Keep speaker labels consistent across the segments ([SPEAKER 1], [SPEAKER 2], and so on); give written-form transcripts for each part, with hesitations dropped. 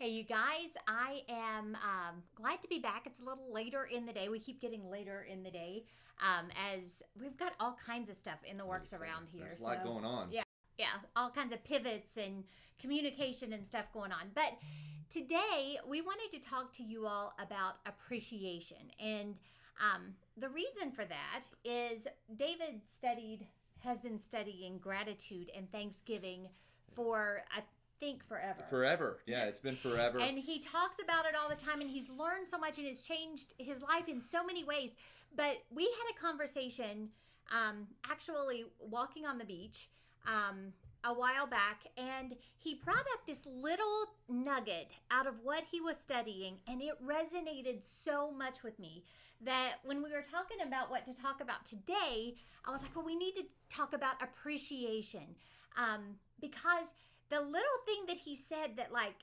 [SPEAKER 1] Hey, you guys, I am glad to be back. It's a little later in the day. We keep getting later in the day as we've got all kinds of stuff in the works around here.
[SPEAKER 2] There's a lot going on.
[SPEAKER 1] Yeah, yeah, all kinds of pivots and communication and stuff going on. But today we wanted to talk to you all about appreciation. And the reason for that is David has been studying gratitude and Thanksgiving for, I think, forever.
[SPEAKER 2] Forever. Yeah, it's been forever.
[SPEAKER 1] And he talks about it all the time, and he's learned so much and has changed his life in so many ways. But we had a conversation actually walking on the beach a while back, and he brought up this little nugget out of what he was studying, and it resonated so much with me that when we were talking about what to talk about today, I was like, well, we need to talk about appreciation because the little thing that he said that like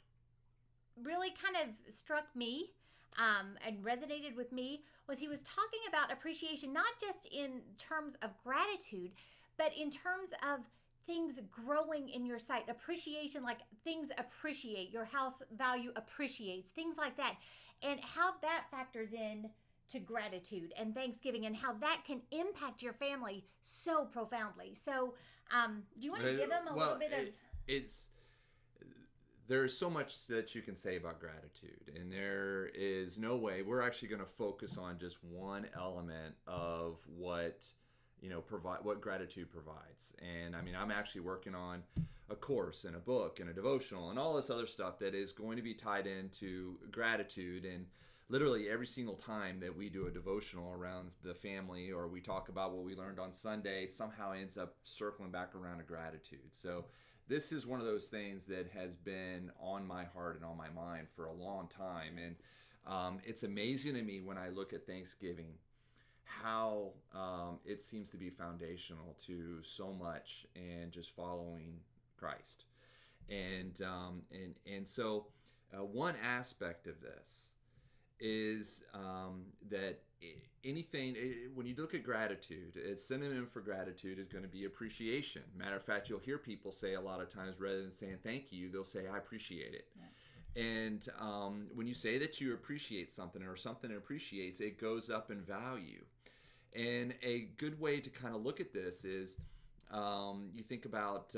[SPEAKER 1] really kind of struck me and resonated with me was he was talking about appreciation, not just in terms of gratitude, but in terms of things growing in your sight. Appreciation, like things appreciate, your house value appreciates, things like that, and how that factors in to gratitude and Thanksgiving and how that can impact your family so profoundly. So do you want to give them a little bit of
[SPEAKER 2] it's there's so much that you can say about gratitude, and there is no way we're actually going to focus on just one element of what provide what gratitude provides. And I mean, I'm actually working on a course and a book and a devotional and all this other stuff that is going to be tied into gratitude. And literally every single time that we do a devotional around the family or we talk about what we learned on Sunday, somehow ends up circling back around to gratitude. So this is one of those things that has been on my heart and on my mind for a long time. And it's amazing to me when I look at Thanksgiving how it seems to be foundational to so much and just following Christ. And so one aspect of this is that anything, when you look at gratitude, its synonym for gratitude is going to be appreciation. Matter of fact, you'll hear people say a lot of times, rather than saying thank you, they'll say I appreciate it. Yeah. And when you say that you appreciate something or something appreciates, it goes up in value. And a good way to kind of look at this is you think about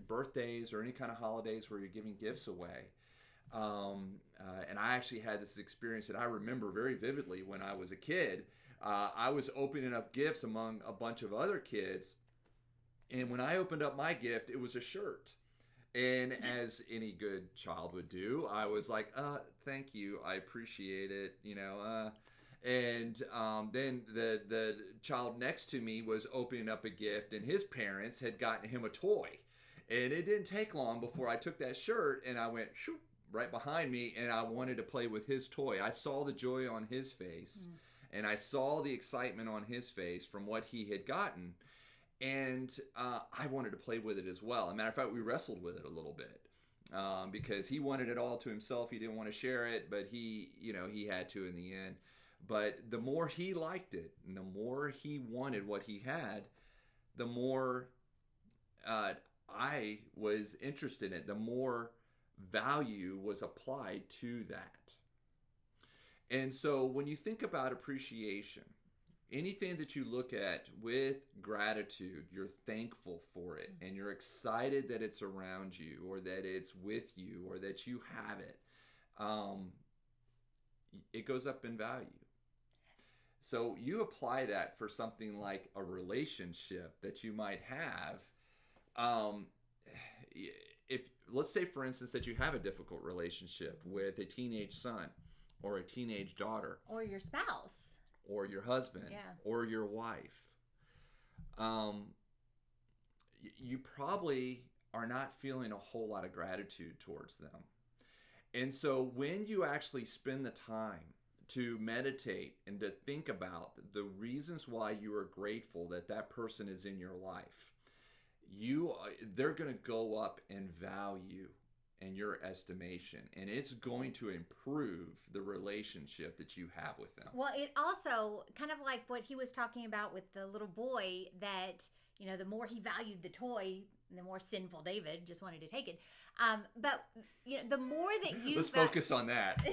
[SPEAKER 2] birthdays or any kind of holidays where you're giving gifts away. And I actually had this experience that I remember very vividly when I was a kid. I was opening up gifts among a bunch of other kids. And when I opened up my gift, it was a shirt. And as any good child would do, I was like, thank you. I appreciate it. And then the child next to me was opening up a gift, and his parents had gotten him a toy. And it didn't take long before I took that shirt and I went shoop, right behind me, and I wanted to play with his toy. I saw the joy on his face, and I saw the excitement on his face from what he had gotten. And I wanted to play with it as well. As a matter of fact, we wrestled with it a little bit because he wanted it all to himself. He didn't want to share it, but he had to in the end. But the more he liked it and the more he wanted what he had, the more I was interested in it, the more value was applied to that. And so when you think about appreciation, anything that you look at with gratitude, you're thankful for it and you're excited that it's around you or that it's with you or that you have it. It goes up in value. So you apply that for something like a relationship that you might have. If let's say, for instance, that you have a difficult relationship with a teenage son or a teenage daughter.
[SPEAKER 1] or your spouse.
[SPEAKER 2] Or your husband,
[SPEAKER 1] Yeah.
[SPEAKER 2] or your wife, you probably are not feeling a whole lot of gratitude towards them. And so when you actually spend the time to meditate and to think about the reasons why you are grateful that that person is in your life, they're going to go up in value and your estimation, and it's going to improve the relationship that you have with them.
[SPEAKER 1] Well, it also kind of like what he was talking about with the little boy that the more he valued the toy, the more sinful David just wanted to take it. But the more that you
[SPEAKER 2] let's focus on that.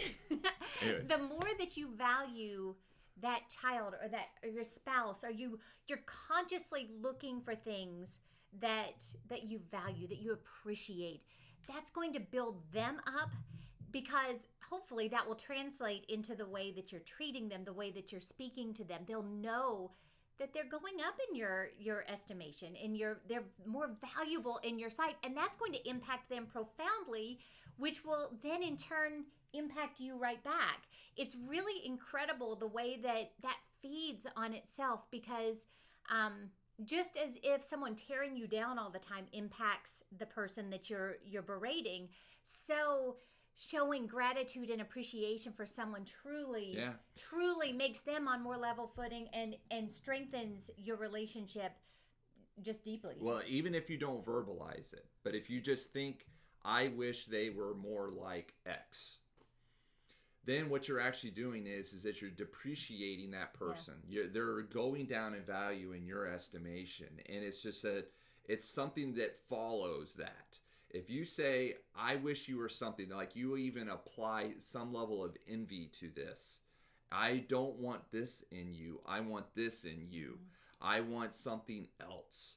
[SPEAKER 2] Anyway.
[SPEAKER 1] The more that you value that child or your spouse, or you're consciously looking for things that you value, that you appreciate, that's going to build them up, because hopefully that will translate into the way that you're treating them, the way that you're speaking to them. They'll know that they're going up in your estimation, and they're more valuable in your sight, and that's going to impact them profoundly, which will then in turn impact you right back. It's really incredible the way that feeds on itself, because just as if someone tearing you down all the time impacts the person that you're berating, so showing gratitude and appreciation for someone truly makes them on more level footing and strengthens your relationship just deeply.
[SPEAKER 2] Well, even if you don't verbalize it, but if you just think, I wish they were more like X, then what you're actually doing is that you're depreciating that person. They're going down in value in your estimation, and it's just it's something that follows that. If you say, I wish you were something, like you even apply some level of envy to this. I don't want this in you. I want this in you. I want something else.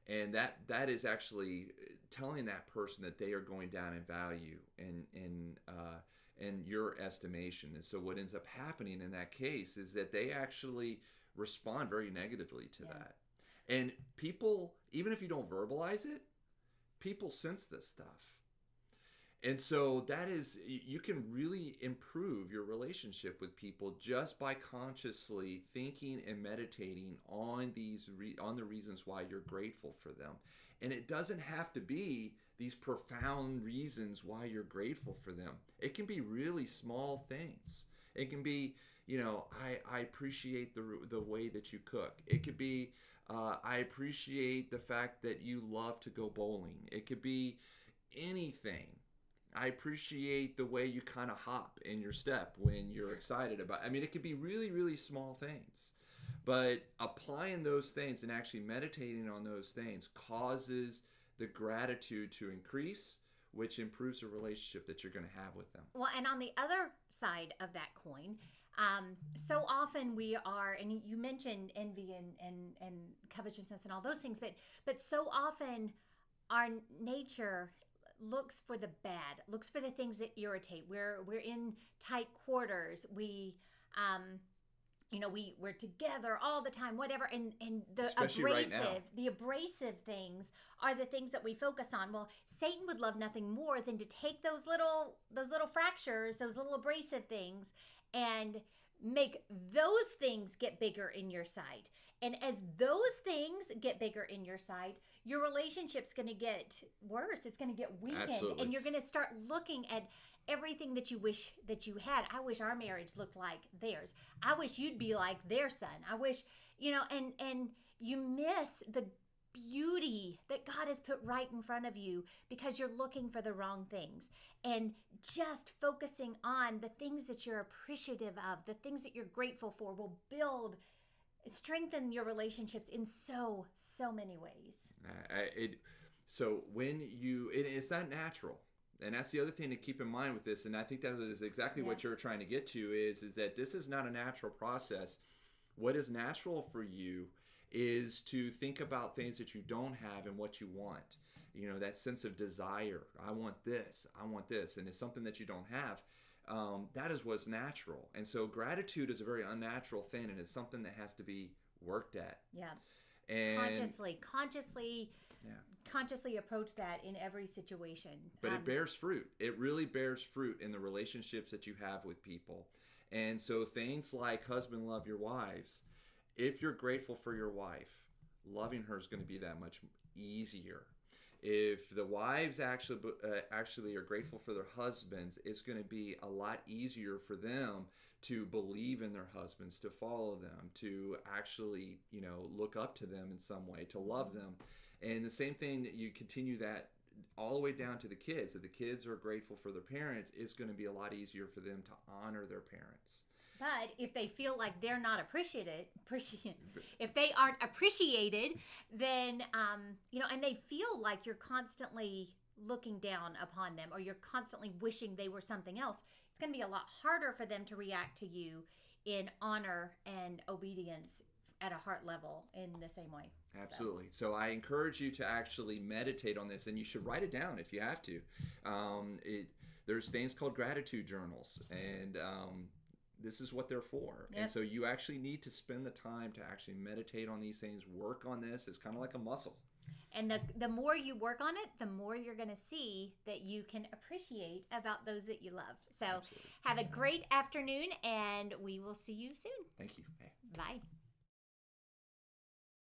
[SPEAKER 2] And that is actually telling that person that they are going down in value and your estimation. And so what ends up happening in that case is that they actually respond very negatively to that. And people, even if you don't verbalize it, people sense this stuff. And so you can really improve your relationship with people just by consciously thinking and meditating on on the reasons why you're grateful for them. And it doesn't have to be these profound reasons why you're grateful for them. It can be really small things. It can be, I appreciate the way that you cook. It could be, I appreciate the fact that you love to go bowling. It could be anything. I appreciate the way you kind of hop in your step when you're excited about. It could be really, really small things. But applying those things and actually meditating on those things causes the gratitude to increase, which improves the relationship that you're going to have with them.
[SPEAKER 1] Well, and on the other side of that coin, so often we are, and you mentioned envy and covetousness and all those things, but so often our nature looks for the bad, looks for the things that irritate. We're in tight quarters. We're together all the time, whatever, and the
[SPEAKER 2] Especially
[SPEAKER 1] abrasive,
[SPEAKER 2] right now.
[SPEAKER 1] the abrasive things are the things that we focus on. Well, Satan would love nothing more than to take those little fractures, those little abrasive things, and make those things get bigger in your sight. And as those things get bigger in your sight, your relationship's going to get worse. It's going to get weakened.
[SPEAKER 2] Absolutely. And
[SPEAKER 1] you're going to start looking at everything that you wish that you had. I wish our marriage looked like theirs. I wish you'd be like their son. I wish, and you miss the beauty that God has put right in front of you because you're looking for the wrong things. And just focusing on the things that you're appreciative of, the things that you're grateful for, will strengthen your relationships in so many ways.
[SPEAKER 2] It's not natural. And that's the other thing to keep in mind with this. And I think that is exactly what you're trying to get to is that this is not a natural process. What is natural for you is to think about things that you don't have and what you want. That sense of desire. I want this. And it's something that you don't have. That is what's natural. And so gratitude is a very unnatural thing, and it's something that has to be worked at.
[SPEAKER 1] Yeah.
[SPEAKER 2] And
[SPEAKER 1] consciously approach that in every situation.
[SPEAKER 2] But it bears fruit. It really bears fruit in the relationships that you have with people. And so things like husband, love your wives. If you're grateful for your wife, loving her is going to be that much easier. If the wives actually are grateful for their husbands, it's going to be a lot easier for them to believe in their husbands, to follow them, to actually, look up to them in some way, to love them. And the same thing, you continue that all the way down to the kids. If the kids are grateful for their parents, it's going to be a lot easier for them to honor their parents.
[SPEAKER 1] But if they feel like they're not if they aren't appreciated, then and they feel like you're constantly looking down upon them, or you're constantly wishing they were something else, it's going to be a lot harder for them to react to you in honor and obedience at a heart level in the same way.
[SPEAKER 2] Absolutely. So I encourage you to actually meditate on this, and you should write it down if you have to. There's things called gratitude journals, and this is what they're for.
[SPEAKER 1] Yep.
[SPEAKER 2] And so you actually need to spend the time to actually meditate on these things, work on this. It's kind of like a muscle.
[SPEAKER 1] And the more you work on it, the more you're going to see that you can appreciate about those that you love. So
[SPEAKER 2] Absolutely.
[SPEAKER 1] have a great afternoon, and we will see you soon.
[SPEAKER 2] Thank you.
[SPEAKER 1] Bye.